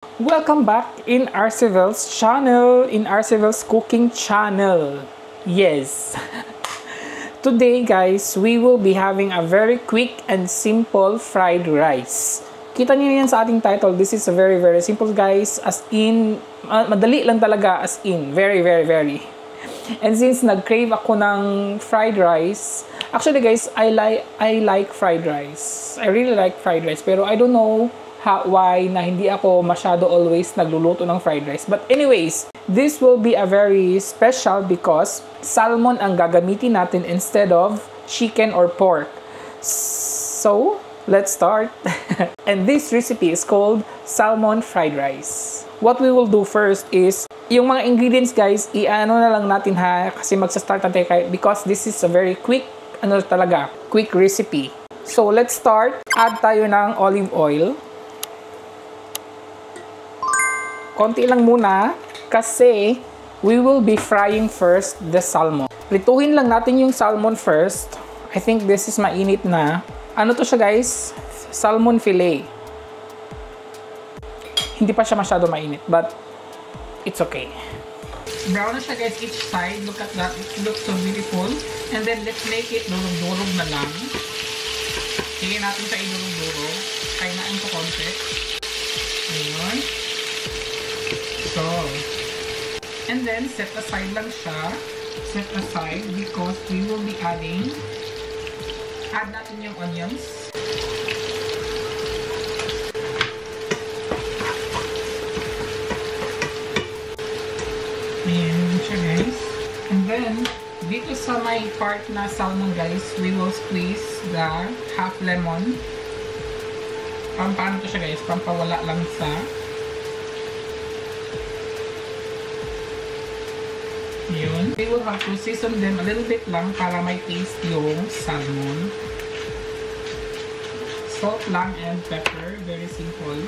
Welcome back in Arcevel's channel, in Arcevel's cooking channel. Yes. Today guys, we will be having a very quick and simple fried rice. Kita niyo yan sa ating title. This is a very simple guys. As in, madali lang talaga as in. Very. And since nag-crave ako ng fried rice, actually guys, I like fried rice. I really like fried rice. Pero I don't know why na hindi ako masyado always nagluluto ng fried rice. But anyways, this will be a very special because salmon ang gagamitin natin instead of chicken or pork. So, let's start. And this recipe is called salmon fried rice. What we will do first is, yung mga ingredients guys, i-ano na lang natin ha, kasi magsa-start natin because this is a very quick, quick recipe. So, let's start. Add tayo ng olive oil. Konti lang muna kasi we will be frying first the salmon. Prituhin lang natin yung salmon first. I think this is mainit na. Ano to siya guys? Salmon fillet. Hindi pa siya masyado mainit but it's okay. Brown na siya guys each side. Look at that. It looks so beautiful. And then let's make it durog-durog na lang. Hingin natin sa idurog-durog. Kainaan ko konti. Ayun. So, and then set aside lang siya. Set aside because we will be add natin yung onions. Ayan siya guys. And then, dito sa may part na salmon guys, we will squeeze the half lemon. Paano to siya guys? Pampawala lang sa yun. We will have to season them a little bit lang para may taste yung salmon. Salt lang and pepper. Very simple.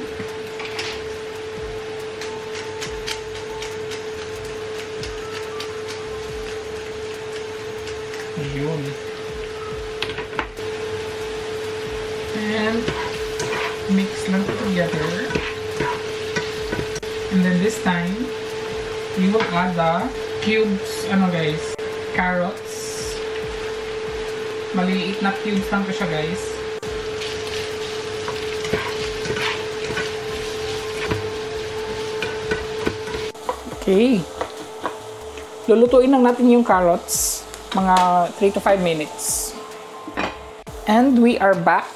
Ayun. And mix lang together. And then this time, we will add the cubes, guys, carrots. Maliliit na cubes lang ko siya guys. Okay. Lulutuin lang natin yung carrots. Mga 3 to 5 minutes. And we are back.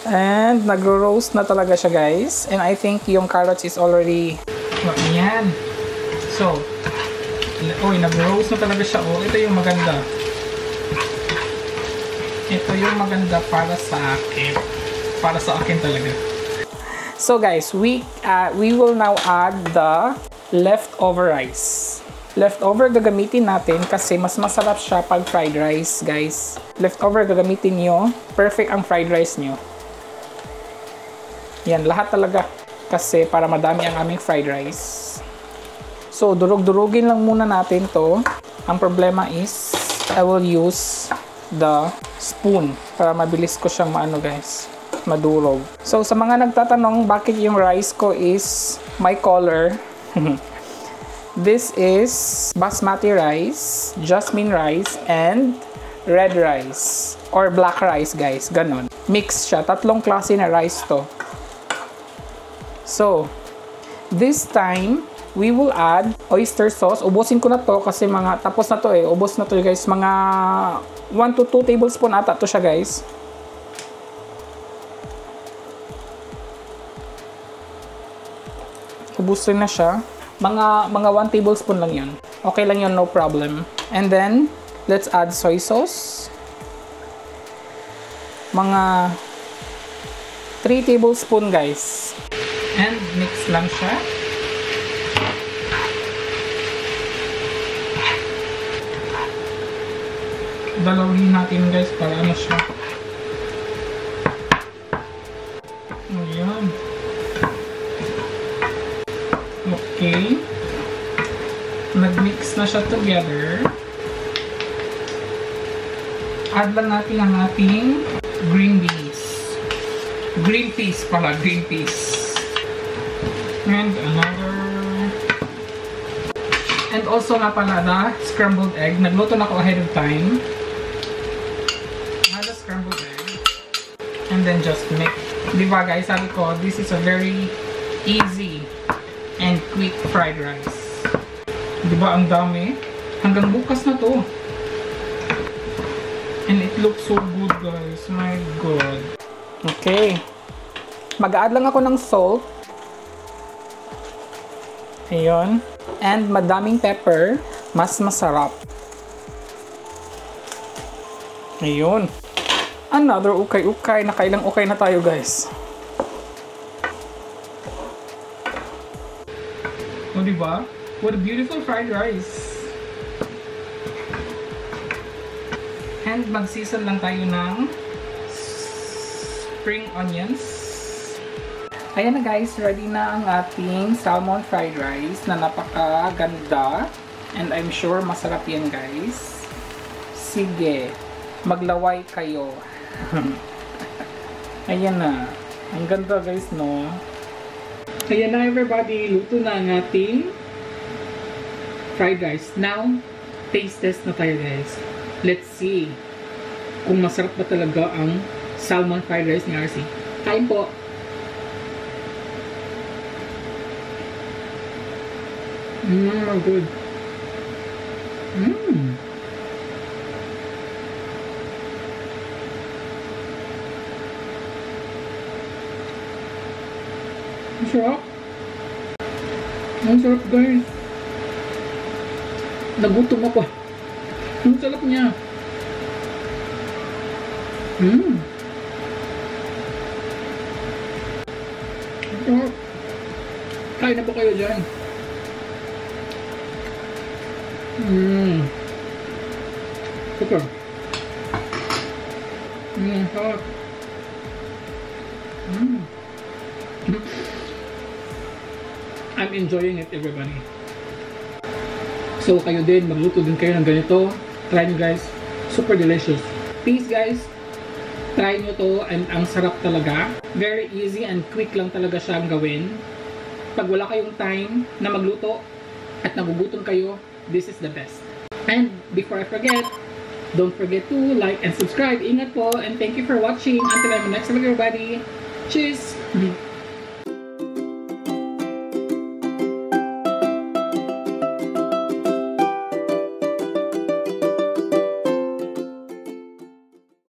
And nagro-roast na talaga siya guys. And I think yung carrots is already yan. So, nag-roast na talaga siya. Ito yung maganda. Ito yung maganda para sa akin. Para sa akin talaga. So guys, we will now add the leftover rice. Leftover gagamitin natin kasi mas masarap siya pag fried rice, guys. Leftover gagamitin nyo. Perfect ang fried rice nyo. Yan, lahat talaga. Kasi para madami ang aming fried rice. So, durog-durugin lang muna natin to. Ang problema is, I will use the spoon para mabilis ko siyang guys, madurog. So, sa mga nagtatanong bakit yung rice ko is my color, this is basmati rice, jasmine rice, and red rice. Or black rice, guys. Ganon. Mix siya. Tatlong klase na rice to. So, this time, we will add oyster sauce. Ubusin ko na to kasi tapos na to ubos na to guys. Mga 1 to 2 tablespoon ata to siya guys. Ubusin na siya. Mga 1 tablespoon lang yun. Okay lang yun, no problem. And then, let's add soy sauce. Mga 3 tablespoon guys. And mix lang siya. Dalawin natin guys para siya. Ayan. Okay. Nag-mix na siya together. Add lang natin ang ating green beans. Green peas pala, green peas. And another. And also nga pala the scrambled egg. Nagluto na ako ahead of time. Another scrambled egg. And then just mix. Diba guys, sabi ko, this is a very easy and quick fried rice. Diba ang dami? Hanggang bukas na to. And it looks so good guys. My God. Okay. Mag-add lang ako ng salt. Ayun. And madaming pepper, mas masarap. Ayun. Another ukay-ukay. Nakailang ukay na tayo, guys. O, diba? What a beautiful fried rice. And mag-season lang tayo ng spring onions. Ayan na guys, ready na ang ating salmon fried rice na napakaganda. And I'm sure masarap yan guys. Sige, maglaway kayo. Ayan na. Ang ganda guys, no? Ayan na everybody, luto na ang ating fried rice. Now, taste test na tayo guys. Let's see kung masarap ba talaga ang salmon fried rice ni RC. Kain po! Good. Ang sarap. Ang sarap guys. Nagutom ako. Ang sarap niya. Ang sarap. Kain na po kayo dyan. Super. Sarap. I'm enjoying it everybody. So kayo din, magluto din kayo ng ganito. Try nyo guys. Super delicious. Please guys, try nyo to and ang sarap talaga. Very easy and quick lang talaga siyang gawin. Pag wala kayong time na magluto at nagugutom kayo, this is the best. And before I forget, don't forget to like and subscribe. Ingat po and thank you for watching. Until I'm next time everybody. Cheers!